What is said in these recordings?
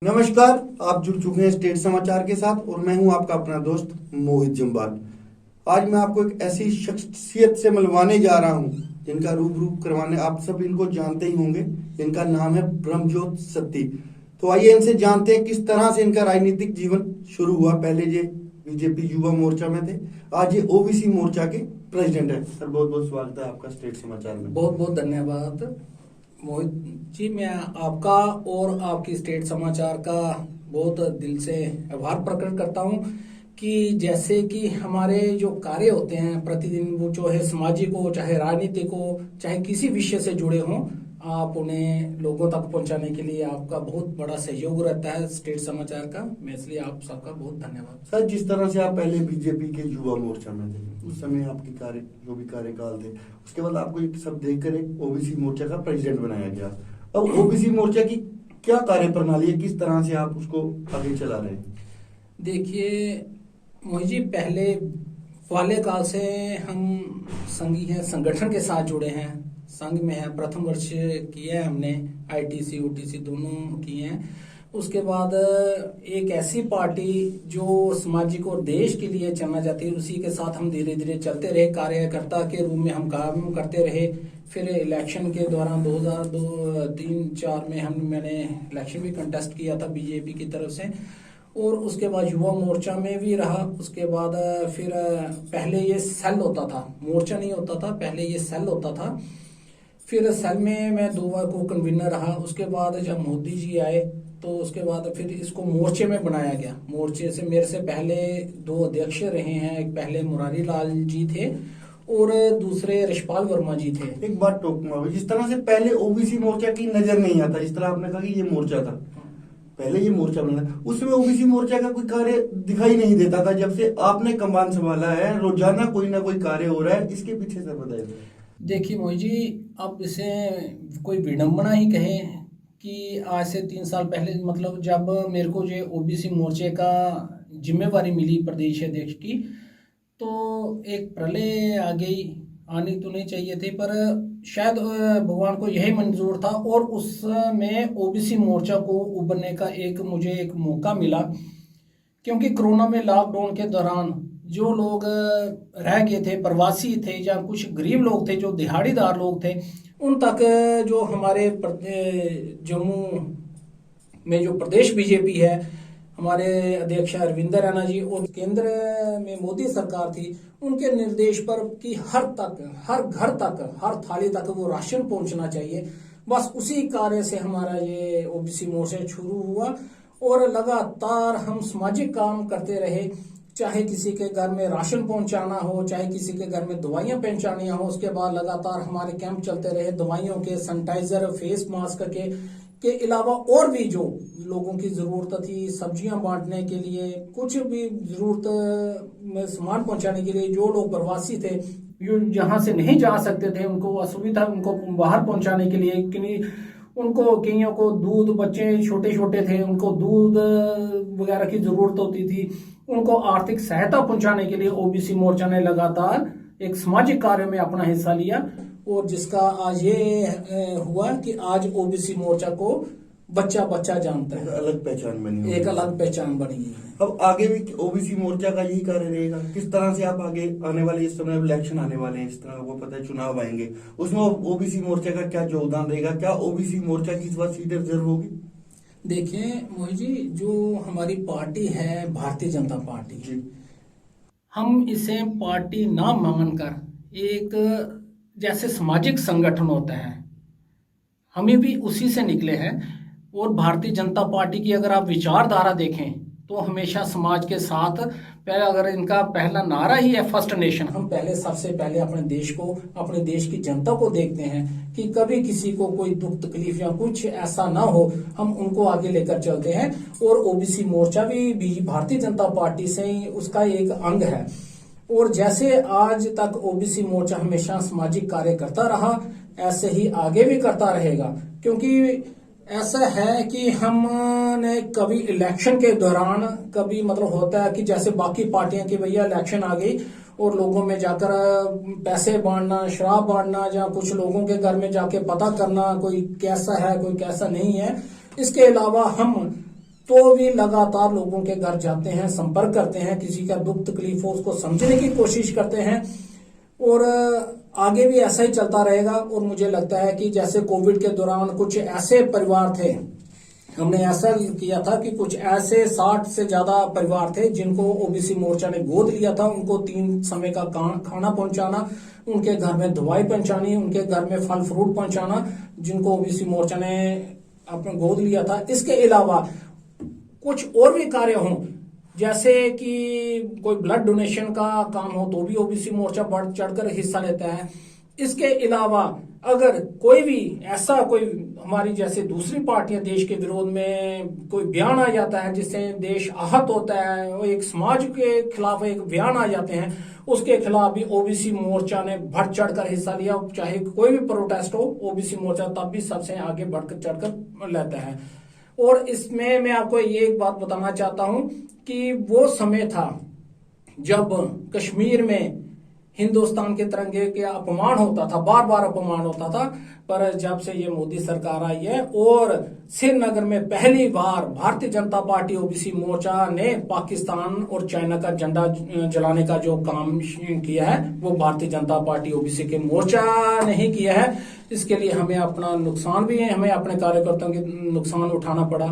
नमस्कार। आप जुड़ चुके हैं स्टेट समाचार के साथ और मैं हूं आपका अपना दोस्त मोहित जम्बाल। आज मैं आपको एक ऐसी शख्सियत से मिलवाने जा रहा हूं जिनका रूबरू करवाने आप सब इनको जानते ही होंगे। इनका नाम है ब्रह्मज्योत सत्ती। तो आइए इनसे जानते हैं किस तरह से इनका राजनीतिक जीवन शुरू हुआ। पहले ये बीजेपी युवा मोर्चा में थे, आज ये ओबीसी मोर्चा के प्रेसिडेंट है। सर बहुत बहुत स्वागत है आपका स्टेट समाचार में। बहुत बहुत धन्यवाद मोहित जी। मैं आपका और आपकी स्टेट समाचार का बहुत दिल से आभार प्रकट करता हूं कि जैसे कि हमारे जो कार्य होते हैं प्रतिदिन, वो जो है सामाजिक हो, चाहे राजनीतिक हो, चाहे किसी विषय से जुड़े हों, आप उन्हें लोगों तक पहुंचाने के लिए आपका बहुत बड़ा सहयोग रहता है स्टेट समाचार का। मैं इसलिए आप सबका बहुत धन्यवाद। सर जिस तरह से आप पहले बीजेपी के युवा मोर्चा में थे, उस समय आपकी कार्य जो भी कार्यकाल थे, उसके बाद आपको एक सब देखकर एक ओबीसी मोर्चा का प्रेसिडेंट बनाया गया। अब ओबीसी मोर्चा की क्या कार्य प्रणाली है, किस तरह से आप उसको आगे चला रहे हैं? देखिए मोहित जी, पहले वाले काल से हम संघी हैं, संगठन के साथ जुड़े हैं, संघ में है। प्रथम वर्ष किया है हमने, आईटीसी ओटीसी दोनों किए हैं। उसके बाद एक ऐसी पार्टी जो सामाजिक और देश के लिए चलना चाहती है, उसी के साथ हम धीरे धीरे चलते रहे। कार्यकर्ता के रूप में हम काम करते रहे। फिर इलेक्शन के दौरान 2002-3-4 में मैंने इलेक्शन भी कंटेस्ट किया था बीजेपी की तरफ से, और उसके बाद युवा मोर्चा में भी रहा। उसके बाद फिर पहले ये सेल होता था, मोर्चा नहीं होता था, पहले ये सेल होता था। फिर सेल में मैं 2 बार को कन्वीनर रहा। उसके बाद जब मोदी जी आए तो उसके बाद फिर इसको मोर्चे में बनाया गया। मोर्चे से मेरे से पहले 2 अध्यक्ष रहे हैं। एक पहले मुरारी लाल जी थे और दूसरे रिशपाल वर्मा जी थे। एक बात टोकूंगा, जिस तरह से पहले ओबीसी मोर्चा की नजर नहीं आता, जिस तरह आपने कहा कि ये मोर्चा था, पहले ये मोर्चा बना, उसमें ओबीसी मोर्चा का कोई कार्य दिखाई नहीं देता था। जब से आपने कमान संभाला है, रोजाना कोई ना कोई कार्य हो रहा है, इसके पीछे सर बताइए। देखिए मोहित जी, अब इसे कोई विडंबना ही कहे कि आज से 3 साल पहले, मतलब जब मेरे को जो ओबीसी मोर्चे का जिम्मेवारी मिली प्रदेश अध्यक्ष की, तो एक प्रलय आ गई। आनी तो नहीं चाहिए थी, पर शायद भगवान को यही मंजूर था। और उसमें ओबीसी मोर्चा को उभरने का मुझे एक मौका मिला, क्योंकि कोरोना में लॉकडाउन के दौरान जो लोग रह गए थे, प्रवासी थे, या कुछ गरीब लोग थे, जो दिहाड़ीदार लोग थे, उन तक जो हमारे जम्मू में जो प्रदेश बीजेपी है, हमारे अध्यक्ष अरविंद रैना जी, और केंद्र में मोदी सरकार थी, उनके निर्देश पर कि हर घर तक, हर थाली तक वो राशन पहुंचना चाहिए। बस उसी कार्य से हमारा ये ओबीसी मोर्चा शुरू हुआ और लगातार हम सामाजिक काम करते रहे। चाहे किसी के घर में राशन पहुंचाना हो, चाहे किसी के घर में दवाइयां पहुंचानी हो। उसके बाद लगातार हमारे कैंप चलते रहे, दवाइयों के, सैनिटाइजर, फेस मास्क के अलावा और भी जो लोगों की जरूरत थी, सब्जियां बांटने के लिए, कुछ भी जरूरत में सामान पहुंचाने के लिए, जो लोग प्रवासी थे, जो जहां से नहीं जा सकते थे, उनको असुविधा, उनको बाहर पहुंचाने के लिए, उनको कईयों को दूध, बच्चे छोटे छोटे थे, उनको दूध वगैरह की जरूरत होती थी, उनको आर्थिक सहायता पहुंचाने के लिए ओबीसी मोर्चा ने लगातार एक सामाजिक कार्य में अपना हिस्सा लिया। और जिसका आज ये हुआ कि आज ओबीसी मोर्चा को बच्चा बच्चा जानता है, अलग पहचान बनी, एक अलग पहचान बनी है। अब आगे भी ओबीसी मोर्चा का यही कार्य रहेगा? किस तरह से आप आगे आने वाले, इस समय इलेक्शन आने वाले हैं, इस तरह को पता है, चुनाव आएंगे, उसमें ओबीसी मोर्चा का क्या योगदान रहेगा? क्या ओबीसी मोर्चा की इस बार सीट रिजर्व होगी? देखिए मोहित जी, जो हमारी पार्टी है भारतीय जनता पार्टी जी, हम इसे पार्टी ना मानकर एक जैसे सामाजिक संगठन होते हैं, हमें भी उसी से निकले हैं। और भारतीय जनता पार्टी की अगर आप विचारधारा देखें तो हमेशा समाज के साथ, पहले अगर इनका पहला नारा ही है फर्स्ट नेशन, हम पहले सबसे पहले अपने देश को, अपने देश की जनता को देखते हैं कि कभी किसी को कोई दुख तकलीफ या कुछ ऐसा ना हो, हम उनको आगे लेकर चलते हैं। और ओबीसी मोर्चा भी भारतीय जनता पार्टी से ही उसका एक अंग है। और जैसे आज तक ओबीसी मोर्चा हमेशा सामाजिक कार्य करता रहा, ऐसे ही आगे भी करता रहेगा। क्योंकि ऐसा है कि हमने कभी इलेक्शन के दौरान, कभी मतलब होता है कि जैसे बाकी पार्टियां की भैया इलेक्शन आ गई और लोगों में जाकर पैसे बांटना, शराब बांटना, या कुछ लोगों के घर में जाके पता करना कोई कैसा है कोई कैसा नहीं है। इसके अलावा हम तो भी लगातार लोगों के घर जाते हैं, संपर्क करते हैं, किसी का दुख तकलीफ हो उसको समझने की कोशिश करते हैं और आगे भी ऐसा ही चलता रहेगा। और मुझे लगता है कि जैसे कोविड के दौरान कुछ ऐसे परिवार थे, हमने ऐसा किया था कि कुछ ऐसे 60 से ज्यादा परिवार थे जिनको ओबीसी मोर्चा ने गोद लिया था, उनको 3 समय का खाना पहुंचाना, उनके घर में दवाई पहुंचानी, उनके घर में फल फ्रूट पहुंचाना, जिनको ओबीसी मोर्चा ने अपने गोद लिया था। इसके अलावा कुछ और भी कार्य हों, जैसे कि कोई ब्लड डोनेशन का काम हो तो भी ओबीसी मोर्चा बढ़ चढ़कर हिस्सा लेता है। इसके अलावा अगर कोई भी ऐसा कोई हमारी जैसे दूसरी पार्टियां देश के विरोध में कोई बयान आ जाता है जिससे देश आहत होता है, वो एक समाज के खिलाफ एक बयान आ जाते हैं, उसके खिलाफ भी ओबीसी मोर्चा ने बढ़ चढ़कर हिस्सा लिया। चाहे कोई भी प्रोटेस्ट हो, ओबीसी मोर्चा तब भी सबसे आगे बढ़कर चढ़कर लेता है। और इसमें मैं आपको ये एक बात बताना चाहता हूं कि वो समय था जब कश्मीर में हिंदुस्तान के तिरंगे के अपमान होता था, बार बार अपमान होता था, पर जब से ये मोदी सरकार आई है और श्रीनगर में पहली बार भारतीय जनता पार्टी ओबीसी मोर्चा ने पाकिस्तान और चाइना का झंडा जलाने का जो काम किया है वो भारतीय जनता पार्टी ओबीसी के मोर्चा ने ही किया है। इसके लिए हमें अपना नुकसान भी है, हमें अपने कार्यकर्ताओं के नुकसान उठाना पड़ा।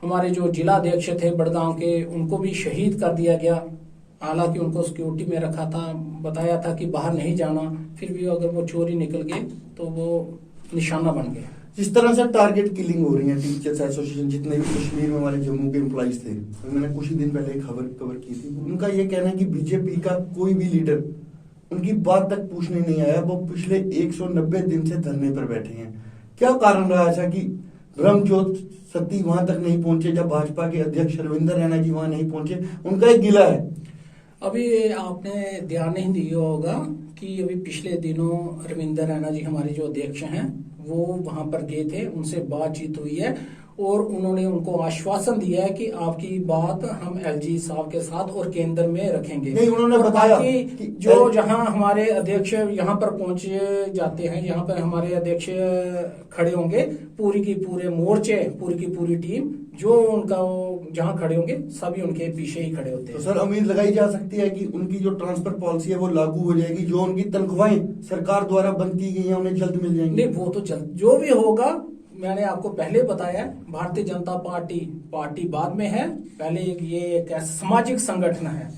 हमारे जो जिला अध्यक्ष थे बड़गांव के, उनको भी शहीद कर दिया गया, हालांकि उनको सिक्योरिटी में रखा था, बताया था कि बाहर नहीं जाना, फिर भी अगर वो चोरी निकल गए तो वो निशाना बन गए। जिस तरह से टारगेट किलिंग हो रही है टीचर्स एसोसिएशन, जितने भी कश्मीर में हमारे जम्मू के एम्प्लॉइज थे, मैंने कुछ ही दिन पहले एक खबर कवर की थी, उनका ये कहना है कि बीजेपी का कोई भी लीडर उनकी बात तक पूछने नहीं आया, वो पिछले 190 दिन से धरने पर बैठे हैं। क्या कारण रहा ऐसा कि ब्रह्मज्योत सती वहां तक नहीं पहुंचे, जब भाजपा के अध्यक्ष रविंद्र रैना जी वहां नहीं पहुंचे? उनका एक गिला है। अभी आपने ध्यान नहीं दिया होगा कि अभी पिछले दिनों रविंद्र रैना जी हमारे जो अध्यक्ष हैं वो वहां पर गए थे, उनसे बातचीत हुई है और उन्होंने उनको आश्वासन दिया है कि आपकी बात हम एलजी साहब के साथ और केंद्र में रखेंगे। नहीं, उन्होंने बताया कि जो जहां हमारे अध्यक्ष यहाँ पर पहुंचे जाते हैं, यहाँ पर हमारे अध्यक्ष खड़े होंगे, पूरी की पूरे मोर्चे, पूरी की पूरी टीम जो उनका जहां खड़े होंगे सभी उनके पीछे ही खड़े होते हैं। तो सर उम्मीद लगाई जा सकती है कि उनकी जो ट्रांसफर पॉलिसी है वो लागू हो जाएगी, जो उनकी तनख्वाहें सरकार द्वारा बंद की गई हैं उन्हें जल्द मिल जाएंगी? नहीं, वो तो जल्द जो भी होगा, मैंने आपको पहले बताया, भारतीय जनता पार्टी बाद में है, पहले ये एक सामाजिक संगठन है।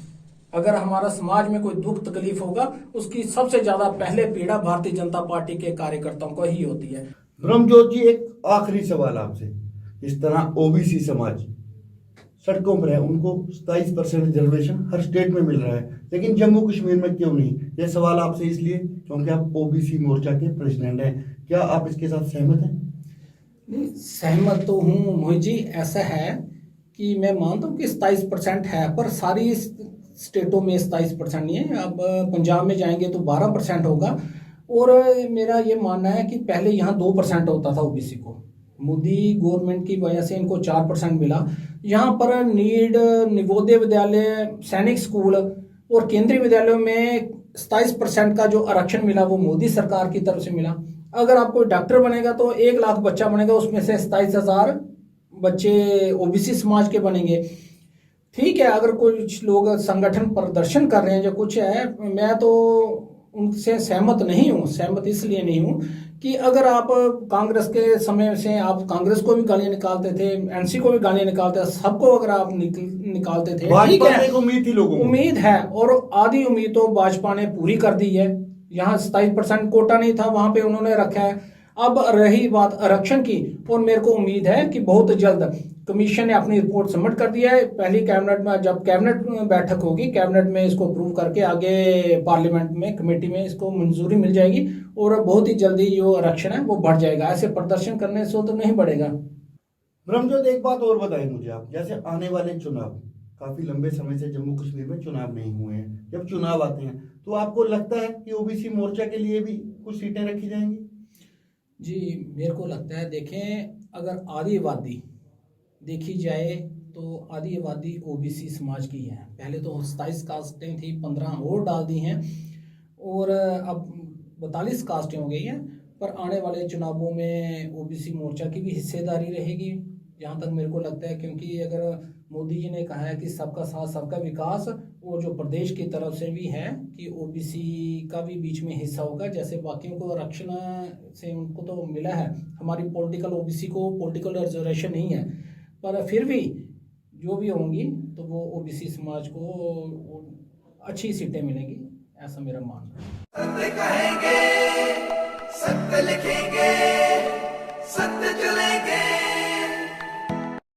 अगर हमारा समाज में कोई दुख तकलीफ होगा उसकी सबसे ज्यादा पहले पीड़ा भारतीय जनता पार्टी के कार्यकर्ताओं को ही होती है। ब्रह्मज्योत जी, एक आखिरी सवाल आपसे, इस तरह ओबीसी समाज सड़कों पर है, उनको 27% रिजर्वेशन हर स्टेट में मिल रहा है, लेकिन जम्मू कश्मीर में क्यों नहीं? यह सवाल आपसे इसलिए क्योंकि आप ओबीसी मोर्चा के प्रेसिडेंट हैं। क्या आप इसके साथ सहमत हैं? नहीं, सहमत तो हूँ मोहित जी। ऐसा है कि मैं मानता हूँ कि 27% है, पर सारी स्टेटों में 27% नहीं है। अब पंजाब में जाएंगे तो 12% होगा। और मेरा ये मानना है कि पहले यहाँ 2% होता था ओबीसी को, मोदी गवर्नमेंट की वजह से इनको 4% मिला। यहाँ पर नीड, नवोदय विद्यालय, सैनिक स्कूल और केंद्रीय विद्यालयों में 27% का जो आरक्षण मिला वो मोदी सरकार की तरफ से मिला। अगर आप कोई डॉक्टर बनेगा तो 1 लाख बच्चा बनेगा, उसमें से 27,000 बच्चे ओबीसी समाज के बनेंगे। ठीक है, अगर कुछ लोग संगठन प्रदर्शन कर रहे हैं जो कुछ है, मैं तो उनसे सहमत नहीं हूँ। सहमत इसलिए नहीं हूँ कि अगर आप कांग्रेस के समय से आप कांग्रेस को भी गालियां निकालते थे, एनसी को भी गालियां निकालते थे, सबको अगर आप निकालते थे, ठीक है, एक उम्मीद थी लोगों को, उम्मीद है, और आधी उम्मीद तो भाजपा ने पूरी कर दी है। यहाँ 27% कोटा नहीं था, वहां पे उन्होंने रखा है। अब रही बात आरक्षण की, और मेरे को उम्मीद है कि बहुत जल्द कमीशन ने अपनी रिपोर्ट सबमिट कर दिया है। पहली कैबिनेट में, जब कैबिनेट बैठक होगी, कैबिनेट में इसको अप्रूव करके आगे पार्लियामेंट में कमेटी में इसको मंजूरी मिल जाएगी और बहुत ही जल्दी जो आरक्षण है वो बढ़ जाएगा। ऐसे प्रदर्शन करने से तो नहीं बढ़ेगा। ब्रह्मज्योत, एक बात और बताएं मुझे आप, जैसे आने वाले चुनाव, काफी लंबे समय से जम्मू कश्मीर में चुनाव नहीं हुए हैं, जब चुनाव आते हैं तो आपको लगता है कि ओबीसी मोर्चा के लिए भी कुछ सीटें रखी जाएंगी? जी, मेरे को लगता है, देखें, अगर आधी आबादी देखी जाए तो आधी आबादी ओबीसी समाज की है। पहले तो 27 कास्टें थी, 15 और डाल दी हैं और अब 42 कास्टें हो गई हैं। पर आने वाले चुनावों में ओबीसी मोर्चा की भी हिस्सेदारी रहेगी। जहाँ तक मेरे को लगता है, क्योंकि अगर मोदी जी ने कहा है कि सबका साथ सबका विकास, वो जो प्रदेश की तरफ से भी है कि ओबीसी का भी बीच में हिस्सा होगा, जैसे बाकियों को आरक्षण से उनको तो मिला है, हमारी पॉलिटिकल ओबीसी को पॉलिटिकल रिजर्वेशन नहीं है, पर फिर भी जो भी होंगी तो वो ओबीसी समाज को अच्छी सीटें मिलेंगी, ऐसा मेरा मानना है। सत्य कहेंगे, सत्य लिखेंगे।